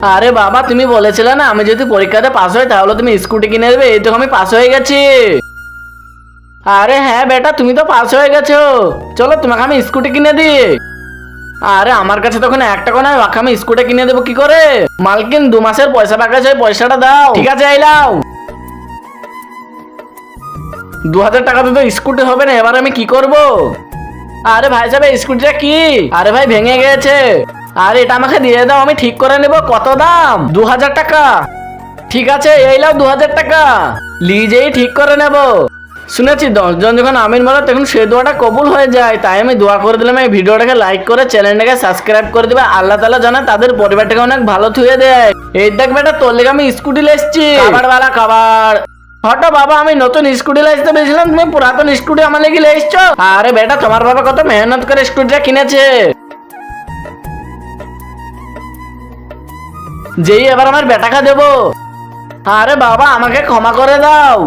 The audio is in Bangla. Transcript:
আরে বাবা, তুমি বলেছিলে না আমি যদি পরীক্ষাতে পাস হই তাহলে তুমি স্কুটি কিনে দেবে। এই তো আমি পাস হয়ে গেছি। আরে হ্যাঁ বেটা, তুমি তো পাস হয়ে গেছো। চলো তোমাকে আমি স্কুটি কিনে দিই। আরে আমার কাছে তখন 1 টাকা নয়, ওকে আমি স্কুটি কিনে দেবো কি করে? মালকিন 2 মাসের পয়সা বাকি আছে, পয়সাটা দাও। ঠিক আছে, এই নাও। 2000 টাকাতে তো স্কুটি হবে না, এবার আমি কি করব? আরে ভাই সাহেব, এই স্কুটিটা কি? আরে ভাই ভেঙে গেছে। আরে এটা আমাকে দিয়ে দাও, আমি ঠিক করে নেব। কত দাম? 2000 টাকা। ঠিক আছে, এই নাও 2000 টাকা। লিজেই ঠিক করে নেব। শুনেছি 10 জন যখন আমিন বলে তখন সেই দোয়াটা কবুল হয়ে যায়। তাই আমি দোয়া করে দিলাম এই ভিডিওটাকে লাইক করে চ্যানেলটাকে সাবস্ক্রাইব করে দিবে। আল্লাহ তাআলা জানে তাদের পরিবারটাকে অনেক ভালো থুয়ে দেয়। এই দেখ বেটা, তোর লেগে আমি স্কুটি লেসছি। খাবারওয়ালা খাবার। হটো বাবা, আমি নতুন স্কুটি লাইতে বেছিলাম, তুমি পুরাতন স্কুটি আমার লেগে লেসছো। আরে বেটা, তোমার বাবা কত মেহনত করে স্কুটিটা কিনেছে। যেই এবার আমার বেটাকে দেবো। আরে বাবা, আমাকে ক্ষমা করে দাও।